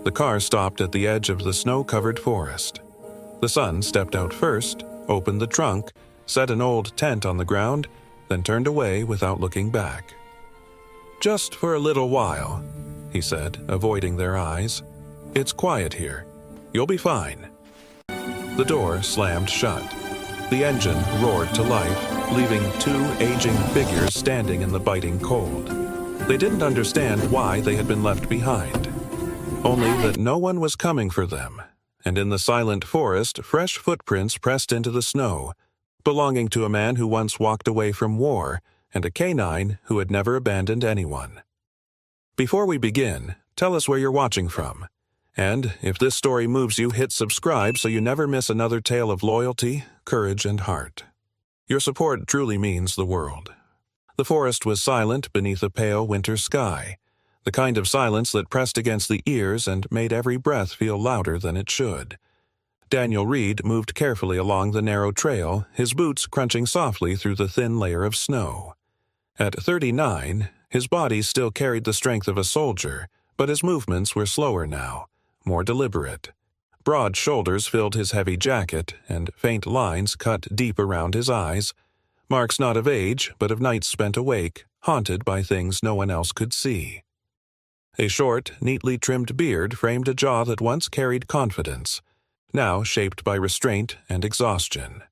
The car stopped at the edge of the snow-covered forest. The son stepped out first, opened the trunk, set an old tent on the ground, then turned away without looking back. "Just for a little while," he said, avoiding their eyes. "It's quiet here. You'll be fine." The door slammed shut. The engine roared to life, leaving two aging figures standing in the biting cold. They didn't understand why they had been left behind, only that no one was coming for them, and in the silent forest, fresh footprints pressed into the snow, belonging to a man who once walked away from war and a canine who had never abandoned anyone. Before we begin, tell us where you're watching from. And if this story moves you, hit subscribe so you never miss another tale of loyalty, courage, and heart. Your support truly means the world. The forest was silent beneath a pale winter sky, the kind of silence that pressed against the ears and made every breath feel louder than it should. Daniel Reed moved carefully along the narrow trail, his boots crunching softly through the thin layer of snow. At 39, his body still carried the strength of a soldier, but his movements were slower now, more deliberate. Broad shoulders filled his heavy jacket, and faint lines cut deep around his eyes, marks not of age, but of nights spent awake, haunted by things no one else could see. A short, neatly trimmed beard framed a jaw that once carried confidence, now shaped by restraint and exhaustion.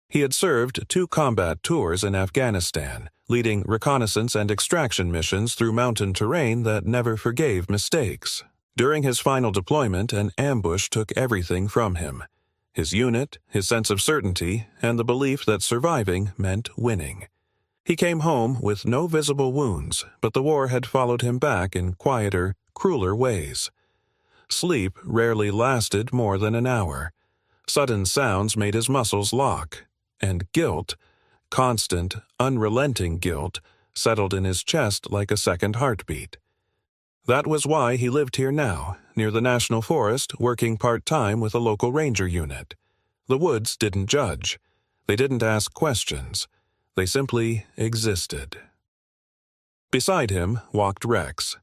He had served 2 combat tours in Afghanistan, leading reconnaissance and extraction missions through mountain terrain that never forgave mistakes. During his final deployment, an ambush took everything from him: his unit, his sense of certainty, and the belief that surviving meant winning. He came home with no visible wounds, but the war had followed him back in quieter, crueler ways. Sleep rarely lasted more than an hour. Sudden sounds made his muscles lock, and guilt, constant, unrelenting guilt, settled in his chest like a second heartbeat. That was why he lived here now, near the National Forest, working part-time with a local ranger unit. The woods didn't judge. They didn't ask questions. They simply existed. Beside him walked Rex.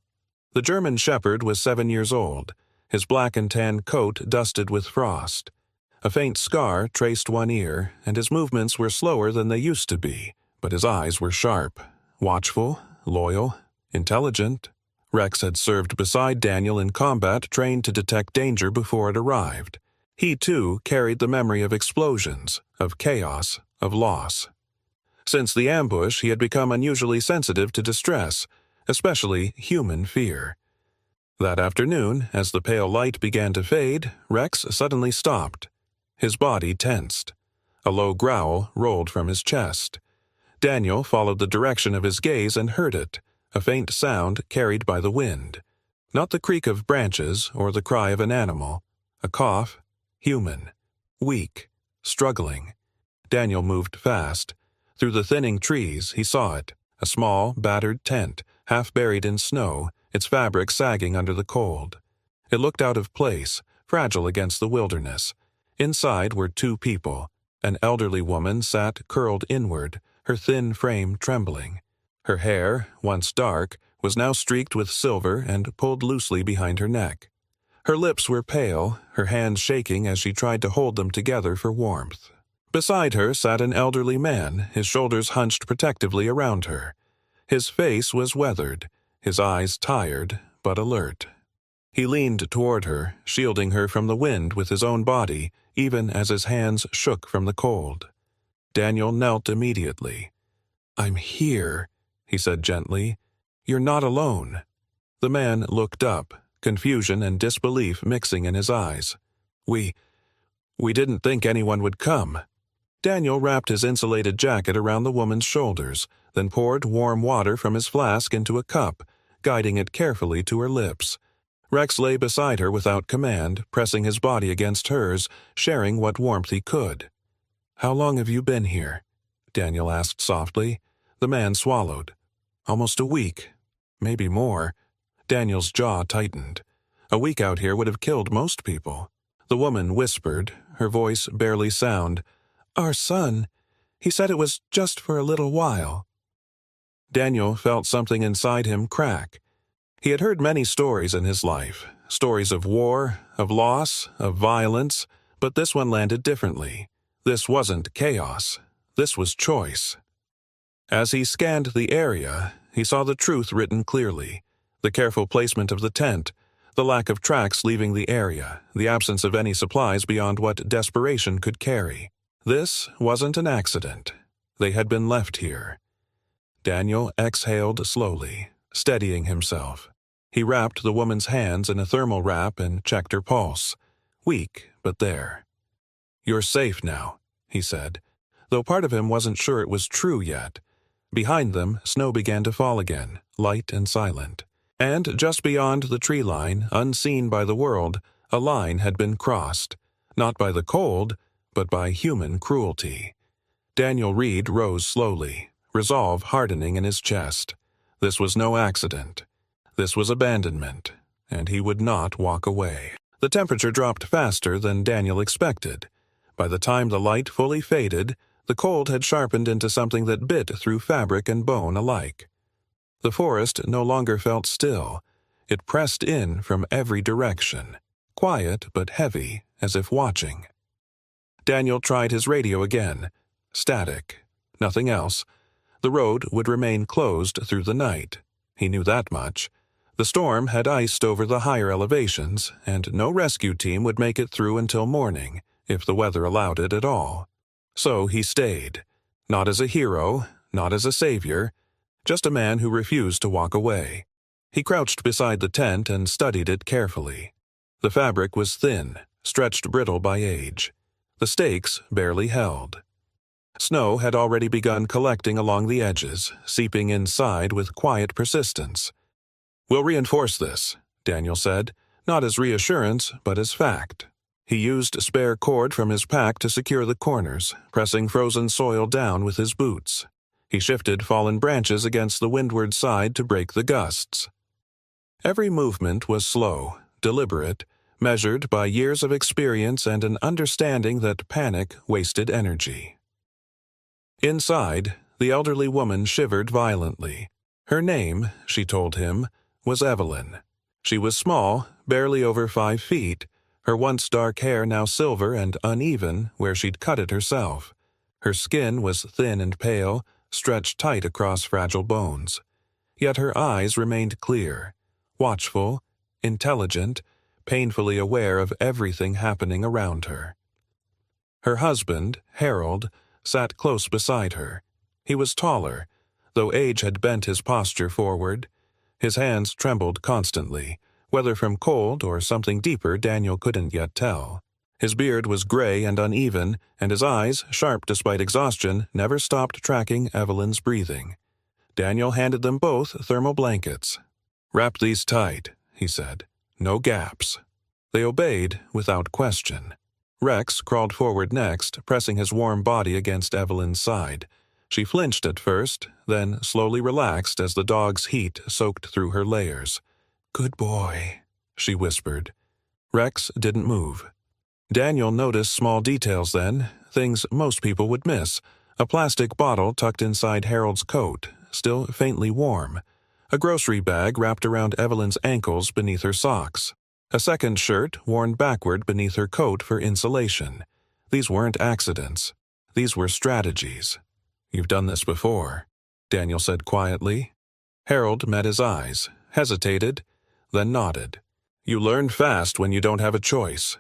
The German shepherd was 7 years old, his black and tan coat dusted with frost. A faint scar traced one ear, and his movements were slower than they used to be, but his eyes were sharp, watchful, loyal, intelligent. Rex had served beside Daniel in combat, trained to detect danger before it arrived. He, too, carried the memory of explosions, of chaos, of loss. Since the ambush, he had become unusually sensitive to distress, especially human fear. That afternoon, as the pale light began to fade, Rex suddenly stopped. His body tensed. A low growl rolled from his chest. Daniel followed the direction of his gaze and heard it, a faint sound carried by the wind. Not the creak of branches or the cry of an animal. A cough, human, weak, struggling. Daniel moved fast. Through the thinning trees, he saw it, a small, battered tent, half buried in snow, its fabric sagging under the cold. It looked out of place, fragile against the wilderness. Inside were 2 people. An elderly woman sat curled inward, her thin frame trembling. Her hair, once dark, was now streaked with silver and pulled loosely behind her neck. Her lips were pale, her hands shaking as she tried to hold them together for warmth. Beside her sat an elderly man, his shoulders hunched protectively around her. His face was weathered, his eyes tired but alert. He leaned toward her, shielding her from the wind with his own body, even as his hands shook from the cold. Daniel knelt immediately. "I'm here," he said gently. "You're not alone." The man looked up, confusion and disbelief mixing in his eyes. We didn't think anyone would come." Daniel wrapped his insulated jacket around the woman's shoulders, then poured warm water from his flask into a cup, guiding it carefully to her lips. Rex lay beside her without command, pressing his body against hers, sharing what warmth he could. "How long have you been here?" Daniel asked softly. The man swallowed. "Almost a week. Maybe more." Daniel's jaw tightened. A week out here would have killed most people. The woman whispered, her voice barely sound. "Our son. He said it was just for a little while." Daniel felt something inside him crack. He had heard many stories in his life, stories of war, of loss, of violence, but this one landed differently. This wasn't chaos. This was choice. As he scanned the area, he saw the truth written clearly. The careful placement of the tent, the lack of tracks leaving the area, the absence of any supplies beyond what desperation could carry. This wasn't an accident. They had been left here. Daniel exhaled slowly, steadying himself. He wrapped the woman's hands in a thermal wrap and checked her pulse. Weak, but there. "You're safe now," he said, though part of him wasn't sure it was true yet. Behind them, snow began to fall again, light and silent. And just beyond the tree line, unseen by the world, a line had been crossed, not by the cold, but by human cruelty. Daniel Reed rose slowly, resolve hardening in his chest. This was no accident. This was abandonment, and he would not walk away. The temperature dropped faster than Daniel expected. By the time the light fully faded, the cold had sharpened into something that bit through fabric and bone alike. The forest no longer felt still. It pressed in from every direction, quiet but heavy, as if watching. Daniel tried his radio again. Static. Nothing else. The road would remain closed through the night. He knew that much. The storm had iced over the higher elevations, and no rescue team would make it through until morning, if the weather allowed it at all. So he stayed. Not as a hero, not as a savior, just a man who refused to walk away. He crouched beside the tent and studied it carefully. The fabric was thin, stretched brittle by age. The stakes barely held. Snow had already begun collecting along the edges, seeping inside with quiet persistence. "We'll reinforce this," Daniel said, not as reassurance, but as fact. He used spare cord from his pack to secure the corners, pressing frozen soil down with his boots. He shifted fallen branches against the windward side to break the gusts. Every movement was slow, deliberate, measured by years of experience and an understanding that panic wasted energy. Inside, the elderly woman shivered violently. Her name, she told him, was Evelyn. She was small, barely over 5 feet, her once dark hair now silver and uneven where she'd cut it herself. Her skin was thin and pale, stretched tight across fragile bones. Yet her eyes remained clear, watchful, intelligent, painfully aware of everything happening around her. Her husband, Harold, sat close beside her. He was taller, though age had bent his posture forward. His hands trembled constantly, whether from cold or something deeper Daniel couldn't yet tell. His beard was gray and uneven, and his eyes, sharp despite exhaustion, never stopped tracking Evelyn's breathing. Daniel handed them both thermal blankets. "Wrap these tight," he said. "No gaps." They obeyed without question. Rex crawled forward next, pressing his warm body against Evelyn's side. She flinched at first, then slowly relaxed as the dog's heat soaked through her layers. "Good boy," she whispered. Rex didn't move. Daniel noticed small details then, things most people would miss. A plastic bottle tucked inside Harold's coat, still faintly warm. A grocery bag wrapped around Evelyn's ankles beneath her socks. A second shirt worn backward beneath her coat for insulation. These weren't accidents. These were strategies. "You've done this before," Daniel said quietly. Harold met his eyes, hesitated, then nodded. "You learn fast when you don't have a choice."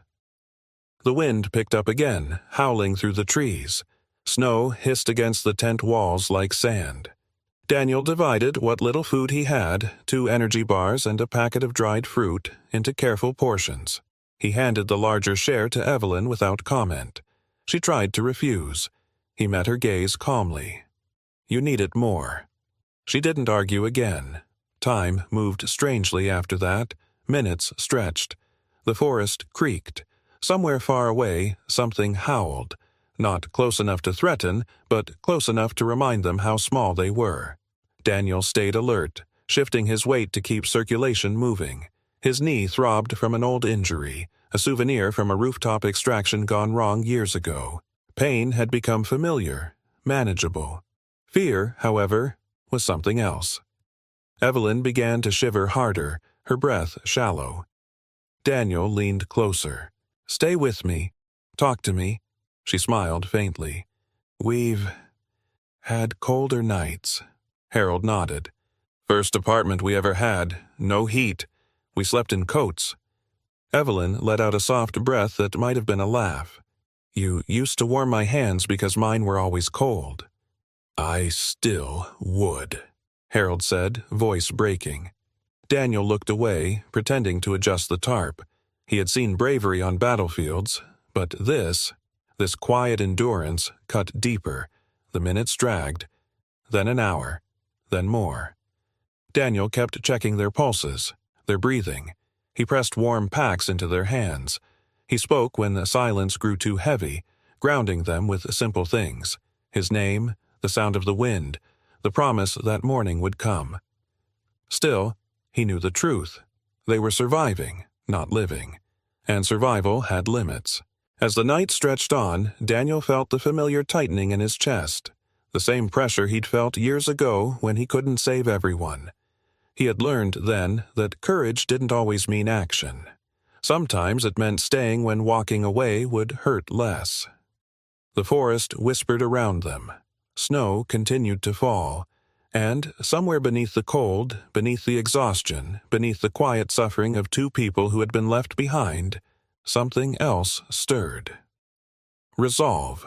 The wind picked up again, howling through the trees. Snow hissed against the tent walls like sand. Daniel divided what little food he had, 2 energy bars and a packet of dried fruit, into careful portions. He handed the larger share to Evelyn without comment. She tried to refuse. He met her gaze calmly. "You need it more." She didn't argue again. Time moved strangely after that. Minutes stretched. The forest creaked. Somewhere far away, something howled. Not close enough to threaten, but close enough to remind them how small they were. Daniel stayed alert, shifting his weight to keep circulation moving. His knee throbbed from an old injury, a souvenir from a rooftop extraction gone wrong years ago. Pain had become familiar, manageable. Fear, however, was something else. Evelyn began to shiver harder, her breath shallow. Daniel leaned closer. "Stay with me. Talk to me." She smiled faintly. "We've had colder nights." Harold nodded. "First apartment we ever had. No heat. We slept in coats." Evelyn let out a soft breath that might have been a laugh. "You used to warm my hands because mine were always cold." "I still would," Harold said, voice breaking. Daniel looked away, pretending to adjust the tarp. He had seen bravery on battlefields, but this quiet endurance cut deeper. The minutes dragged, then an hour, then more. Daniel kept checking their pulses, their breathing. He pressed warm packs into their hands. He spoke when the silence grew too heavy, grounding them with simple things: his name, the sound of the wind, the promise that morning would come. Still, he knew the truth. They were surviving, not living. And survival had limits. As the night stretched on, Daniel felt the familiar tightening in his chest, the same pressure he'd felt years ago when he couldn't save everyone. He had learned then that courage didn't always mean action. Sometimes it meant staying when walking away would hurt less. The forest whispered around them. Snow continued to fall. And somewhere beneath the cold, beneath the exhaustion, beneath the quiet suffering of two people who had been left behind, something else stirred. Resolve.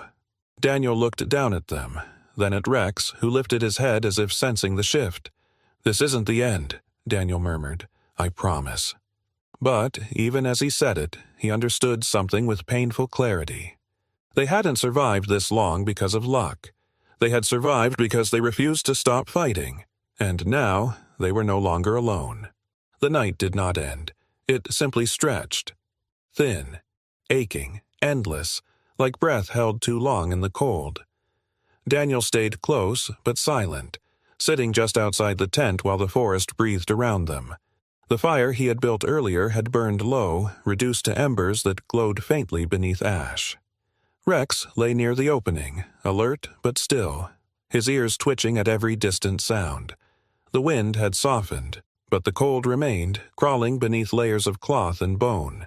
Daniel looked down at them, then at Rex, who lifted his head as if sensing the shift. "This isn't the end," Daniel murmured. "I promise." But, even as he said it, he understood something with painful clarity. They hadn't survived this long because of luck. They had survived because they refused to stop fighting, and now they were no longer alone. The night did not end. It simply stretched. Thin, aching, endless, like breath held too long in the cold. Daniel stayed close but silent, sitting just outside the tent while the forest breathed around them. The fire he had built earlier had burned low, reduced to embers that glowed faintly beneath ash. Rex lay near the opening, alert but still, his ears twitching at every distant sound. The wind had softened, but the cold remained, crawling beneath layers of cloth and bone.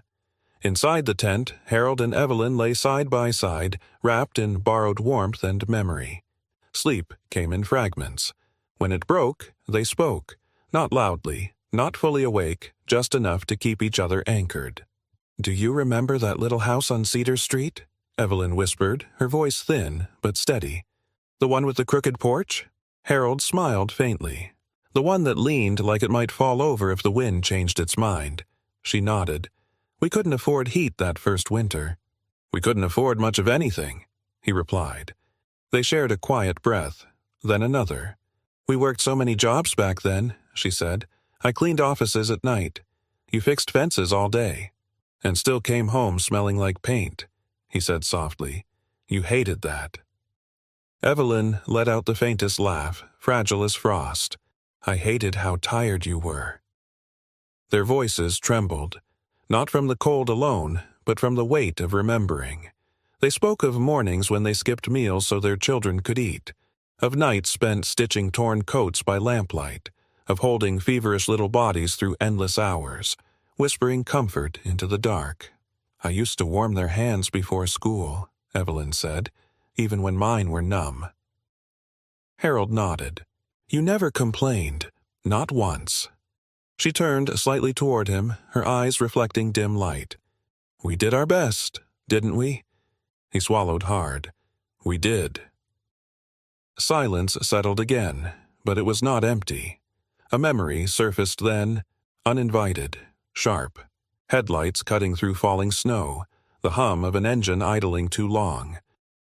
Inside the tent, Harold and Evelyn lay side by side, wrapped in borrowed warmth and memory. Sleep came in fragments. When it broke, they spoke, not loudly, not fully awake, just enough to keep each other anchored. "Do you remember that little house on Cedar Street?" Evelyn whispered, her voice thin but steady. "The one with the crooked porch?" Harold smiled faintly. "The one that leaned like it might fall over if the wind changed its mind." She nodded. "We couldn't afford heat that first winter." "We couldn't afford much of anything," he replied. They shared a quiet breath, then another. "We worked so many jobs back then," she said. "I cleaned offices at night. You fixed fences all day. And still came home smelling like paint," he said softly. "You hated that." Evelyn let out the faintest laugh, fragile as frost. "I hated how tired you were." Their voices trembled, not from the cold alone, but from the weight of remembering. They spoke of mornings when they skipped meals so their children could eat, of nights spent stitching torn coats by lamplight, of holding feverish little bodies through endless hours, whispering comfort into the dark. "I used to warm their hands before school," Evelyn said, "even when mine were numb." Harold nodded. "You never complained, not once." She turned slightly toward him, her eyes reflecting dim light. "We did our best, didn't we?" He swallowed hard. "We did." Silence settled again, but it was not empty. A memory surfaced then, uninvited, sharp. Headlights cutting through falling snow, the hum of an engine idling too long.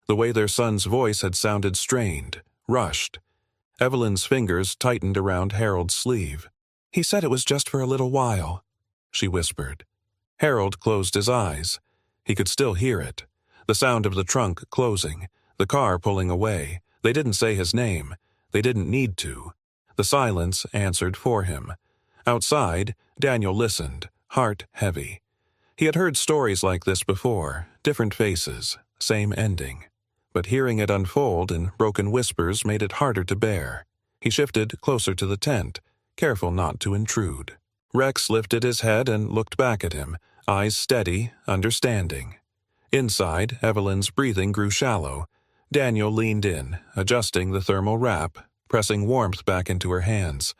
The way their son's voice had sounded strained, rushed. Evelyn's fingers tightened around Harold's sleeve. "He said it was just for a little while," she whispered. Harold closed his eyes. He could still hear it. The sound of the trunk closing, the car pulling away. They didn't say his name. They didn't need to. The silence answered for him. Outside, Daniel listened, heart heavy. He had heard stories like this before, different faces, same ending. But hearing it unfold in broken whispers made it harder to bear. He shifted closer to the tent, careful not to intrude. Rex lifted his head and looked back at him, eyes steady, understanding. Inside, Evelyn's breathing grew shallow. Daniel leaned in, adjusting the thermal wrap, pressing warmth back into her hands.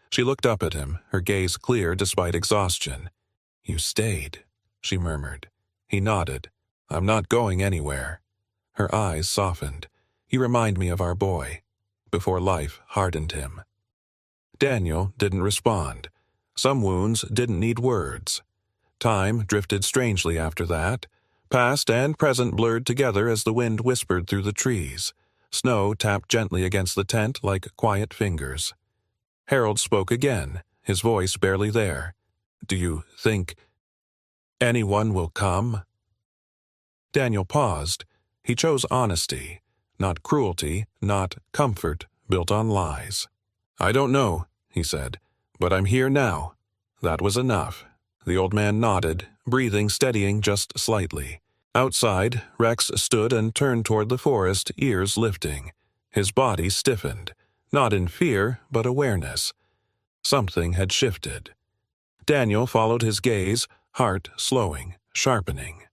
She looked up at him, her gaze clear despite exhaustion. "You stayed," she murmured. He nodded. "I'm not going anywhere." Her eyes softened. "You remind me of our boy," before life hardened him. Daniel didn't respond. Some wounds didn't need words. Time drifted strangely after that. Past and present blurred together as the wind whispered through the trees. Snow tapped gently against the tent like quiet fingers. Harold spoke again, his voice barely there. "Do you think anyone will come?" Daniel paused. He chose honesty, not cruelty, not comfort built on lies. "I don't know," he said, "but I'm here now." That was enough. The old man nodded, breathing steadying just slightly. Outside, Rex stood and turned toward the forest, ears lifting. His body stiffened, not in fear, but awareness. Something had shifted. Daniel followed his gaze, heart slowing, sharpening.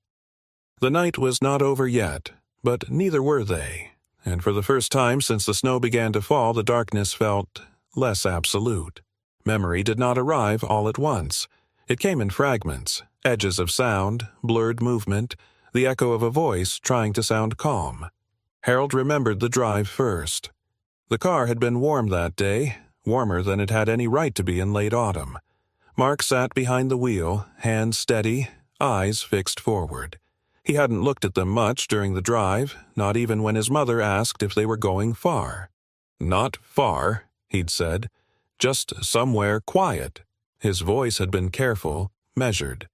The night was not over yet, but neither were they, and for the first time since the snow began to fall, the darkness felt less absolute. Memory did not arrive all at once. It came in fragments, edges of sound, blurred movement, the echo of a voice trying to sound calm. Harold remembered the drive first. The car had been warm that day, warmer than it had any right to be in late autumn. Mark sat behind the wheel, hands steady, eyes fixed forward. He hadn't looked at them much during the drive, not even when his mother asked if they were going far. "Not far," he'd said, "just somewhere quiet." His voice had been careful, measured.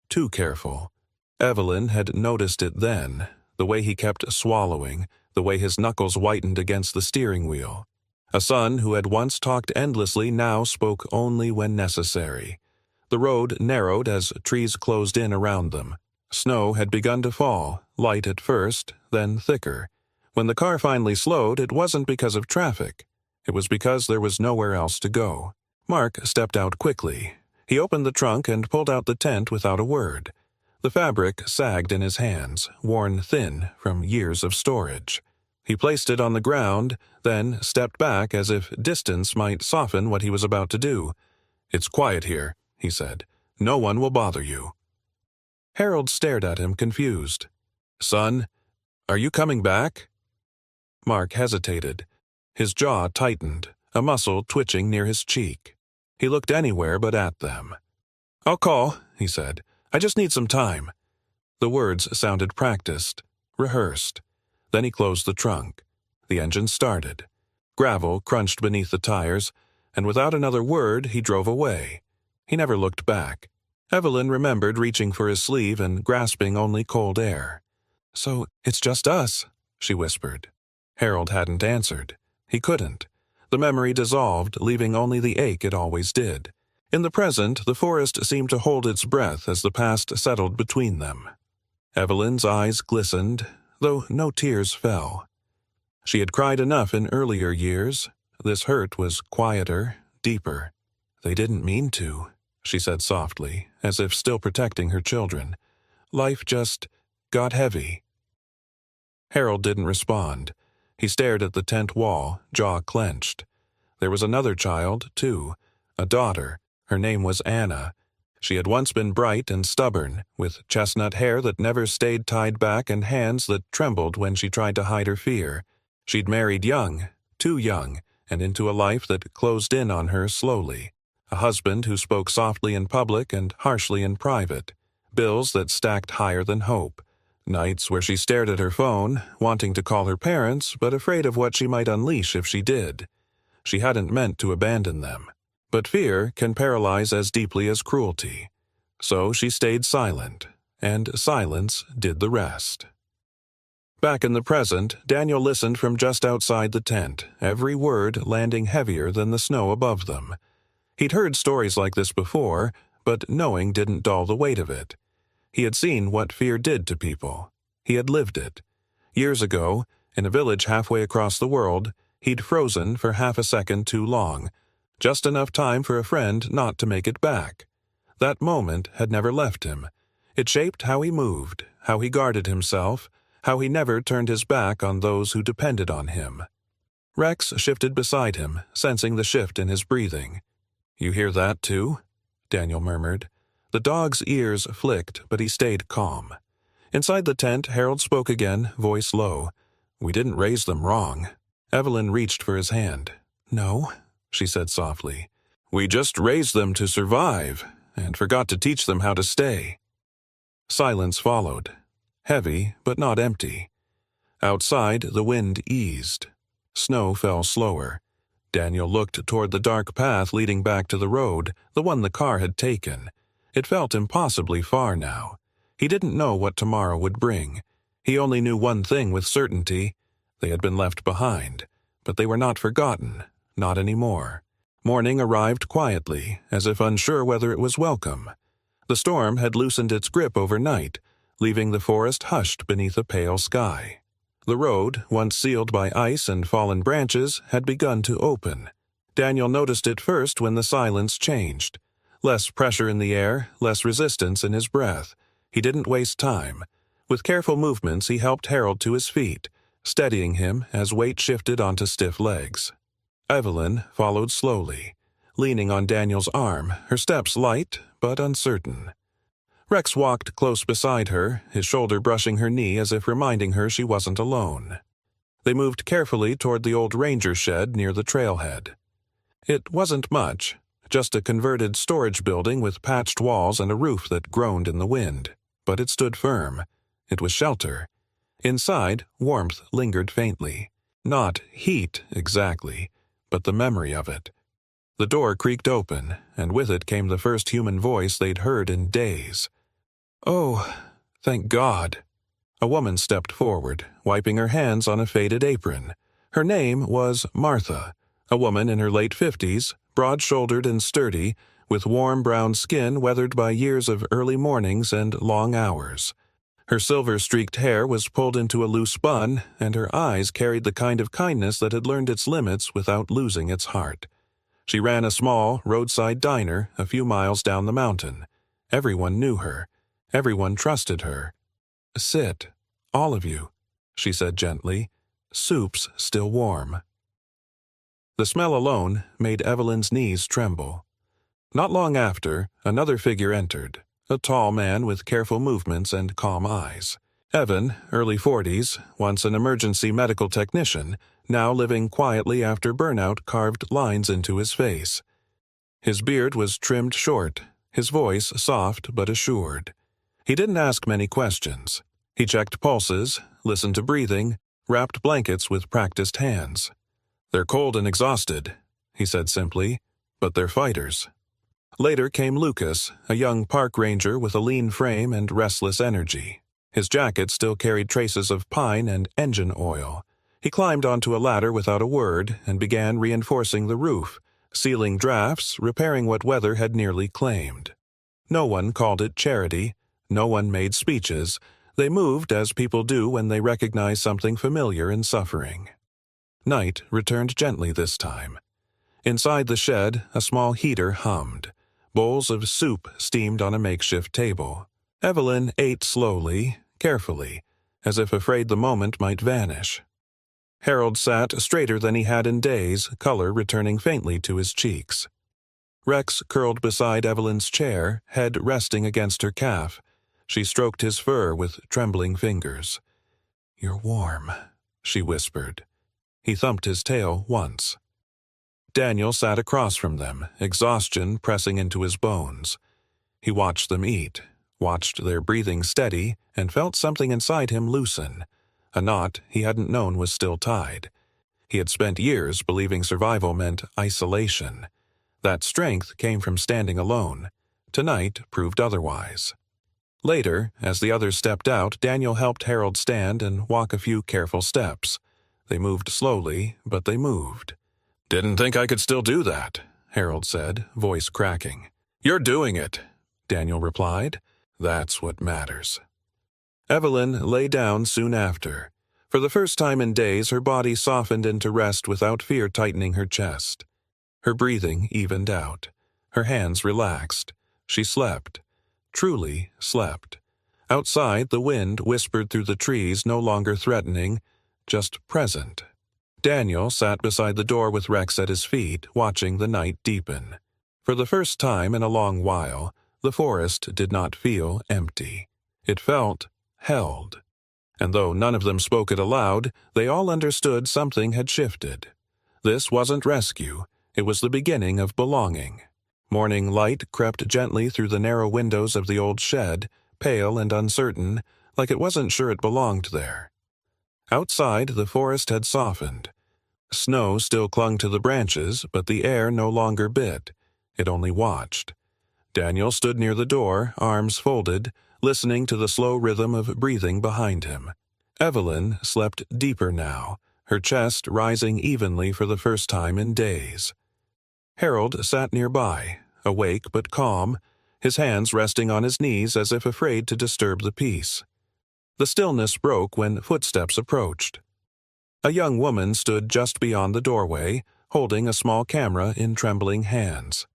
Too careful. Evelyn had noticed it then, the way he kept swallowing, the way his knuckles whitened against the steering wheel. A son who had once talked endlessly now spoke only when necessary. The road narrowed as trees closed in around them. Snow had begun to fall, light at first, then thicker. When the car finally slowed, it wasn't because of traffic. It was because there was nowhere else to go. Mark stepped out quickly. He opened the trunk and pulled out the tent without a word. The fabric sagged in his hands, worn thin from years of storage. He placed it on the ground, then stepped back as if distance might soften what he was about to do. "It's quiet here," he said. "No one will bother you." Harold stared at him, confused. "Son, are you coming back?" Mark hesitated. His jaw tightened, a muscle twitching near his cheek. He looked anywhere but at them. "I'll call," he said. "I just need some time." The words sounded practiced, rehearsed. Then he closed the trunk. The engine started. Gravel crunched beneath the tires, and without another word he drove away. He never looked back. Evelyn remembered reaching for his sleeve and grasping only cold air. "So it's just us," she whispered. Harold hadn't answered. He couldn't. The memory dissolved, leaving only the ache it always did. In the present, the forest seemed to hold its breath as the past settled between them. Evelyn's eyes glistened, though no tears fell. She had cried enough in earlier years. This hurt was quieter, deeper. "They didn't mean to," she said softly, as if still protecting her children. "Life just got heavy." Harold didn't respond. He stared at the tent wall, jaw clenched. There was another child, too, a daughter. Her name was Anna. She had once been bright and stubborn, with chestnut hair that never stayed tied back and hands that trembled when she tried to hide her fear. She'd married young, too young, and into a life that closed in on her slowly. A husband who spoke softly in public and harshly in private. Bills that stacked higher than hope. Nights where she stared at her phone, wanting to call her parents, but afraid of what she might unleash if she did. She hadn't meant to abandon them. But fear can paralyze as deeply as cruelty. So she stayed silent, and silence did the rest. Back in the present, Daniel listened from just outside the tent, every word landing heavier than the snow above them. He'd heard stories like this before, but knowing didn't dull the weight of it. He had seen what fear did to people. He had lived it. Years ago, in a village halfway across the world, he'd frozen for half a second too long, just enough time for a friend not to make it back. That moment had never left him. It shaped how he moved, how he guarded himself, how he never turned his back on those who depended on him. Rex shifted beside him, sensing the shift in his breathing. "You hear that, too?" Daniel murmured. The dog's ears flicked, but he stayed calm. Inside the tent, Harold spoke again, voice low. "We didn't raise them wrong." Evelyn reached for his hand. "No," she said softly. "We just raised them to survive, and forgot to teach them how to stay." Silence followed, heavy but not empty. Outside, the wind eased. Snow fell slower. Daniel looked toward the dark path leading back to the road, the one the car had taken. It felt impossibly far now. He didn't know what tomorrow would bring. He only knew one thing with certainty. They had been left behind, but they were not forgotten, not anymore. Morning arrived quietly, as if unsure whether it was welcome. The storm had loosened its grip overnight, leaving the forest hushed beneath a pale sky. The road, once sealed by ice and fallen branches, had begun to open. Daniel noticed it first when the silence changed. Less pressure in the air, less resistance in his breath. He didn't waste time. With careful movements, he helped Harold to his feet, steadying him as weight shifted onto stiff legs. Evelyn followed slowly, leaning on Daniel's arm, her steps light but uncertain. Rex walked close beside her, his shoulder brushing her knee as if reminding her she wasn't alone. They moved carefully toward the old ranger shed near the trailhead. It wasn't much, just a converted storage building with patched walls and a roof that groaned in the wind, but it stood firm. It was shelter. Inside, warmth lingered faintly. Not heat, exactly, but the memory of it. The door creaked open, and with it came the first human voice they'd heard in days. "Oh, thank God." A woman stepped forward, wiping her hands on a faded apron. Her name was Martha, a woman in her late 50s, broad-shouldered and sturdy, with warm brown skin weathered by years of early mornings and long hours. Her silver-streaked hair was pulled into a loose bun, and her eyes carried the kind of kindness that had learned its limits without losing its heart. She ran a small, roadside diner a few miles down the mountain. Everyone knew her. Everyone trusted her. "Sit, all of you," she said gently. "Soup's still warm." The smell alone made Evelyn's knees tremble. Not long after, another figure entered, a tall man with careful movements and calm eyes. Evan, early 40s, once an emergency medical technician, now living quietly after burnout carved lines into his face. His beard was trimmed short, his voice soft but assured. He didn't ask many questions. He checked pulses, listened to breathing, wrapped blankets with practiced hands. "They're cold and exhausted," he said simply, "but they're fighters." Later came Lucas, a young park ranger with a lean frame and restless energy. His jacket still carried traces of pine and engine oil. He climbed onto a ladder without a word and began reinforcing the roof, sealing drafts, repairing what weather had nearly claimed. No one called it charity. No one made speeches. They moved as people do when they recognize something familiar in suffering. Night returned gently this time. Inside the shed, a small heater hummed. Bowls of soup steamed on a makeshift table. Evelyn ate slowly, carefully, as if afraid the moment might vanish. Harold sat straighter than he had in days, color returning faintly to his cheeks. Rex curled beside Evelyn's chair, head resting against her calf. She stroked his fur with trembling fingers. "You're warm," she whispered. He thumped his tail once. Daniel sat across from them, exhaustion pressing into his bones. He watched them eat, watched their breathing steady, and felt something inside him loosen. A knot he hadn't known was still tied. He had spent years believing survival meant isolation. That strength came from standing alone. Tonight proved otherwise. Later, as the others stepped out, Daniel helped Harold stand and walk a few careful steps. They moved slowly, but they moved. "Didn't think I could still do that," Harold said, voice cracking. "You're doing it," Daniel replied. "That's what matters." Evelyn lay down soon after. For the first time in days, her body softened into rest without fear tightening her chest. Her breathing evened out. Her hands relaxed. She slept. Truly slept. Outside, the wind whispered through the trees, no longer threatening, just present. Daniel sat beside the door with Rex at his feet, watching the night deepen. For the first time in a long while, the forest did not feel empty. It felt held. And though none of them spoke it aloud, they all understood something had shifted. This wasn't rescue, it was the beginning of belonging. Morning light crept gently through the narrow windows of the old shed, pale and uncertain, like it wasn't sure it belonged there. Outside, the forest had softened. Snow still clung to the branches, but the air no longer bit. It only watched. Daniel stood near the door, arms folded, listening to the slow rhythm of breathing behind him. Evelyn slept deeper now, her chest rising evenly for the first time in days. Harold sat nearby, awake but calm, his hands resting on his knees as if afraid to disturb the peace. The stillness broke when footsteps approached. A young woman stood just beyond the doorway, holding a small camera in trembling hands.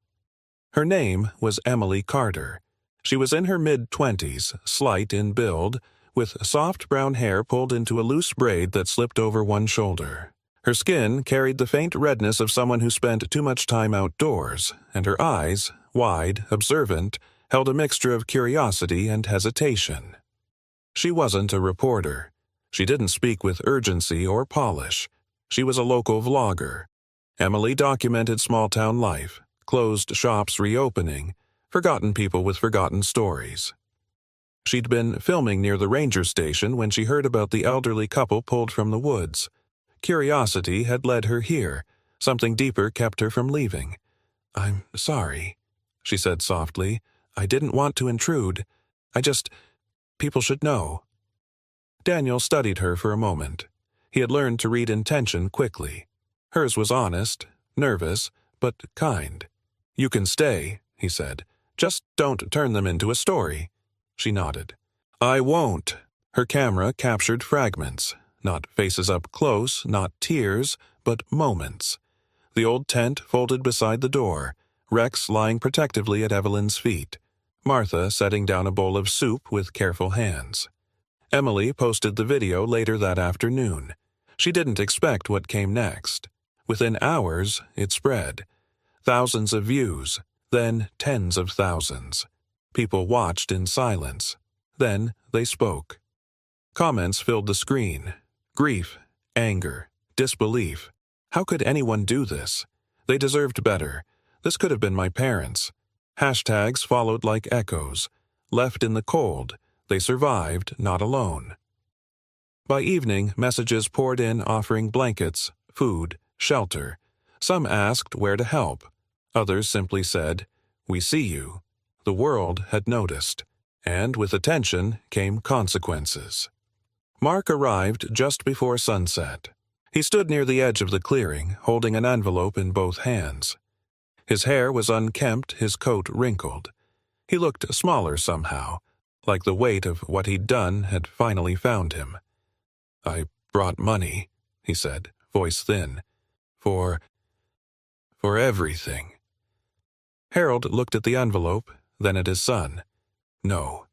Her name was Emily Carter. She was in her mid-20s, slight in build, with soft brown hair pulled into a loose braid that slipped over one shoulder. Her skin carried the faint redness of someone who spent too much time outdoors, and her eyes, wide, observant, held a mixture of curiosity and hesitation. She wasn't a reporter. She didn't speak with urgency or polish. She was a local vlogger. Emily documented small-town life, closed shops reopening, forgotten people with forgotten stories. She'd been filming near the ranger station when she heard about the elderly couple pulled from the woods. Curiosity had led her here. Something deeper kept her from leaving. "I'm sorry," she said softly. "I didn't want to intrude. People should know." Daniel studied her for a moment. He had learned to read intention quickly. Hers was honest, nervous, but kind. "You can stay," he said. "Just don't turn them into a story." She nodded. "I won't." Her camera captured fragments, not faces up close, not tears, but moments. The old tent folded beside the door, Rex lying protectively at Evelyn's feet, Martha setting down a bowl of soup with careful hands. Emily posted the video later that afternoon. She didn't expect what came next. Within hours, it spread. Thousands of views, then tens of thousands. People watched in silence. Then they spoke. Comments filled the screen. Grief, anger, disbelief. How could anyone do this? They deserved better. This could have been my parents. Hashtags followed like echoes. Left in the cold, they survived not alone. By evening, messages poured in offering blankets, food, shelter. Some asked where to help. Others simply said, "We see you." The world had noticed. And with attention came consequences. Mark arrived just before sunset. He stood near the edge of the clearing, holding an envelope in both hands. His hair was unkempt, his coat wrinkled. He looked smaller somehow, like the weight of what he'd done had finally found him. "I brought money," he said, voice thin. For everything." Harold looked at the envelope, then at his son. "No,"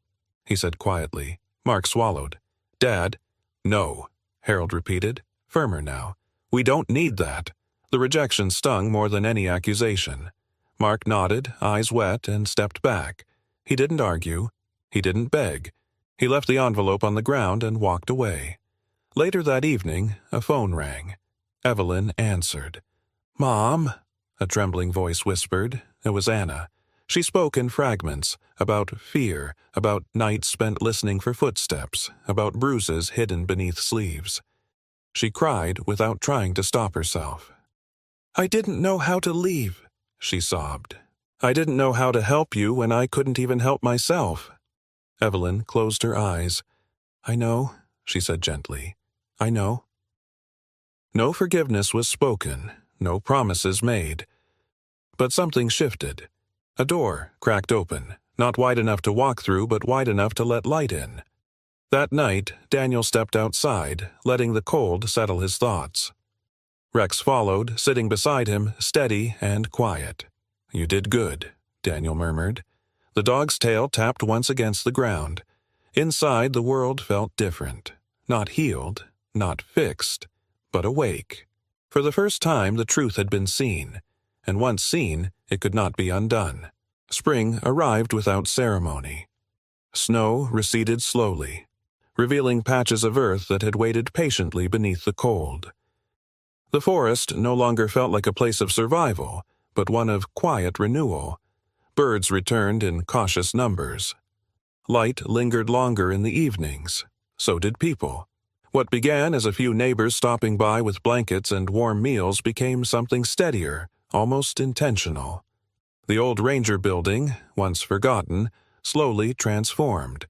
he said quietly. Mark swallowed. "Dad?" "No," Harold repeated, firmer now. "We don't need that." The rejection stung more than any accusation. Mark nodded, eyes wet, and stepped back. He didn't argue. He didn't beg. He left the envelope on the ground and walked away. Later that evening, a phone rang. Evelyn answered. "Mom," a trembling voice whispered. It was Anna. She spoke in fragments, about fear, about nights spent listening for footsteps, about bruises hidden beneath sleeves. She cried without trying to stop herself. "I didn't know how to leave," she sobbed. "I didn't know how to help you when I couldn't even help myself." Evelyn closed her eyes. "I know," she said gently. "I know." No forgiveness was spoken, no promises made. But something shifted. A door cracked open, not wide enough to walk through, but wide enough to let light in. That night, Daniel stepped outside, letting the cold settle his thoughts. Rex followed, sitting beside him, steady and quiet. "You did good," Daniel murmured. The dog's tail tapped once against the ground. Inside, the world felt different. Not healed, not fixed, but awake. For the first time, the truth had been seen, and once seen, it could not be undone. Spring arrived without ceremony. Snow receded slowly, revealing patches of earth that had waited patiently beneath the cold. The forest no longer felt like a place of survival, but one of quiet renewal. Birds returned in cautious numbers. Light lingered longer in the evenings. So did people. What began as a few neighbors stopping by with blankets and warm meals became something steadier, almost intentional. The old ranger building, once forgotten, slowly transformed.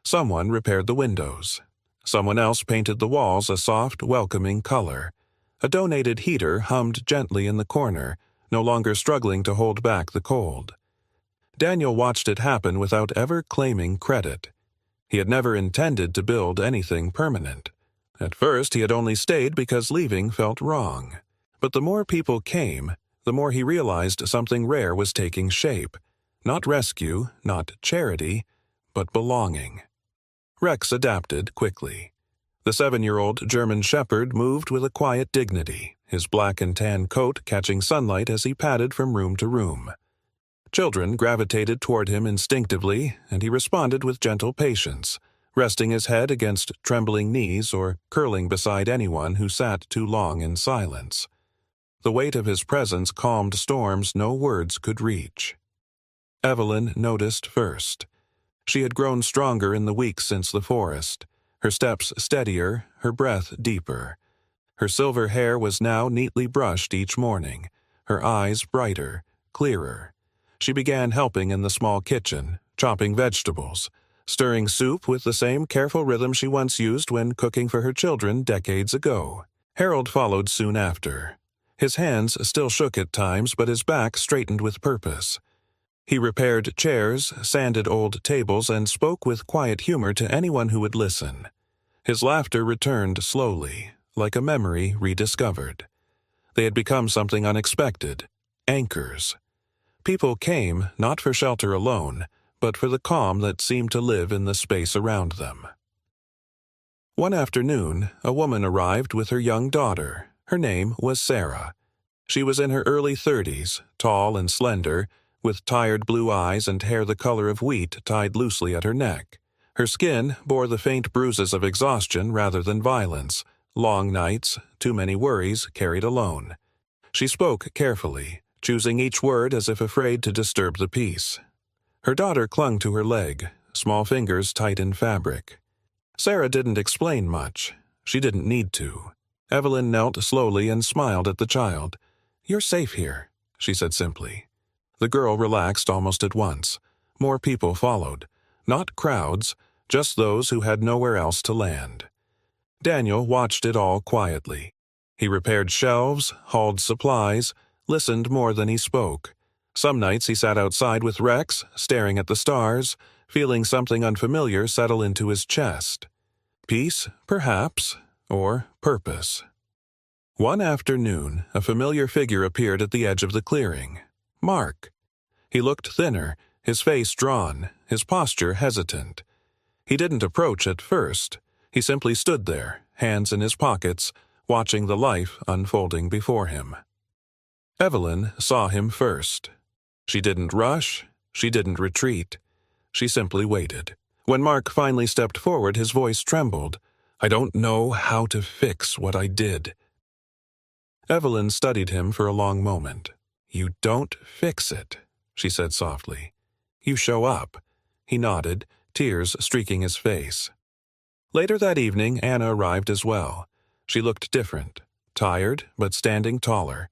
Someone repaired the windows. Someone else painted the walls a soft, welcoming color. A donated heater hummed gently in the corner, no longer struggling to hold back the cold. Daniel watched it happen without ever claiming credit. He had never intended to build anything permanent. At first, he had only stayed because leaving felt wrong. But the more people came, the more he realized something rare was taking shape. Not rescue, not charity, but belonging. Rex adapted quickly. The 7-year-old German shepherd moved with a quiet dignity, his black and tan coat catching sunlight as he padded from room to room. Children gravitated toward him instinctively, and he responded with gentle patience, resting his head against trembling knees or curling beside anyone who sat too long in silence. The weight of his presence calmed storms no words could reach. Evelyn noticed first. She had grown stronger in the weeks since the forest, her steps steadier, her breath deeper. Her silver hair was now neatly brushed each morning, her eyes brighter, clearer. She began helping in the small kitchen, chopping vegetables, stirring soup with the same careful rhythm she once used when cooking for her children decades ago. Harold followed soon after. His hands still shook at times, but his back straightened with purpose. He repaired chairs, sanded old tables, and spoke with quiet humor to anyone who would listen. His laughter returned slowly, like a memory rediscovered. They had become something unexpected, anchors. People came not for shelter alone, but for the calm that seemed to live in the space around them. One afternoon, a woman arrived with her young daughter. Her name was Sarah. She was in her early 30s, tall and slender, with tired blue eyes and hair the color of wheat tied loosely at her neck. Her skin bore the faint bruises of exhaustion rather than violence, long nights, too many worries carried alone. She spoke carefully, choosing each word as if afraid to disturb the peace. Her daughter clung to her leg, small fingers tight in fabric. Sarah didn't explain much. She didn't need to. Evelyn knelt slowly and smiled at the child. "You're safe here," she said simply. The girl relaxed almost at once. More people followed. Not crowds, just those who had nowhere else to land. Daniel watched it all quietly. He repaired shelves, hauled supplies, listened more than he spoke. Some nights he sat outside with Rex, staring at the stars, feeling something unfamiliar settle into his chest. Peace, perhaps, or purpose. One afternoon, a familiar figure appeared at the edge of the clearing. Mark. He looked thinner, his face drawn, his posture hesitant. He didn't approach at first. He simply stood there, hands in his pockets, watching the life unfolding before him. Evelyn saw him first. She didn't rush, she didn't retreat. She simply waited. When Mark finally stepped forward, his voice trembled. "I don't know how to fix what I did." Evelyn studied him for a long moment. "You don't fix it," she said softly. "You show up." He nodded, tears streaking his face. Later that evening, Anna arrived as well. She looked different, tired, but standing taller.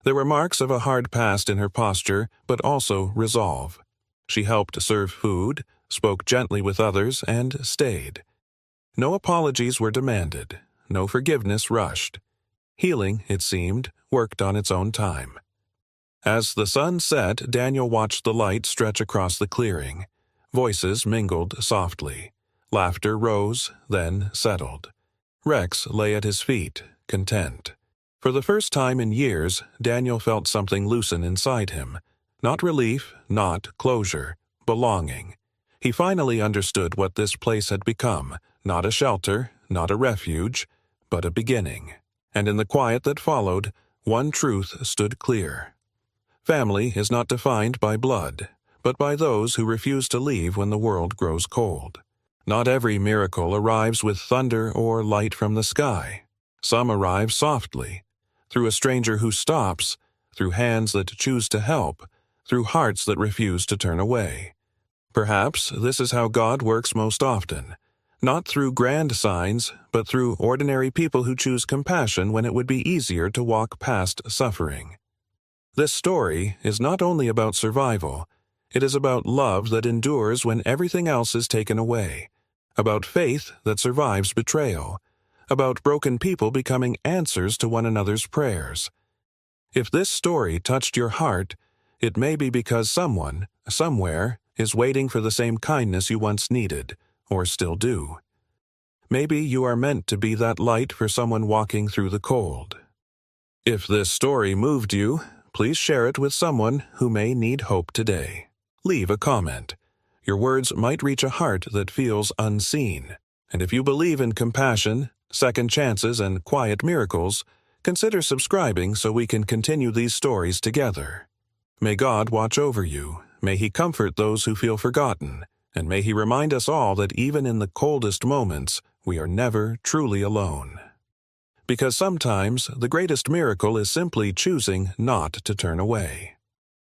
There were marks of a hard past in her posture, but also resolve. She helped serve food, spoke gently with others, and stayed. No apologies were demanded, no forgiveness rushed. Healing, it seemed, worked on its own time. As the sun set, Daniel watched the light stretch across the clearing. Voices mingled softly. Laughter rose, then settled. Rex lay at his feet, content. For the first time in years, Daniel felt something loosen inside him. Not relief, not closure, belonging. He finally understood what this place had become, not a shelter, not a refuge, but a beginning. And in the quiet that followed, one truth stood clear. Family is not defined by blood, but by those who refuse to leave when the world grows cold. Not every miracle arrives with thunder or light from the sky. Some arrive softly, through a stranger who stops, through hands that choose to help, through hearts that refuse to turn away. Perhaps this is how God works most often, not through grand signs, but through ordinary people who choose compassion when it would be easier to walk past suffering. This story is not only about survival, it is about love that endures when everything else is taken away, about faith that survives betrayal, about broken people becoming answers to one another's prayers. If this story touched your heart, it may be because someone, somewhere, is waiting for the same kindness you once needed, or still do. Maybe you are meant to be that light for someone walking through the cold. If this story moved you, please share it with someone who may need hope today. Leave a comment. Your words might reach a heart that feels unseen. And if you believe in compassion, second chances, and quiet miracles, consider subscribing so we can continue these stories together. May God watch over you. May He comfort those who feel forgotten. And may He remind us all that even in the coldest moments, we are never truly alone. Because sometimes the greatest miracle is simply choosing not to turn away.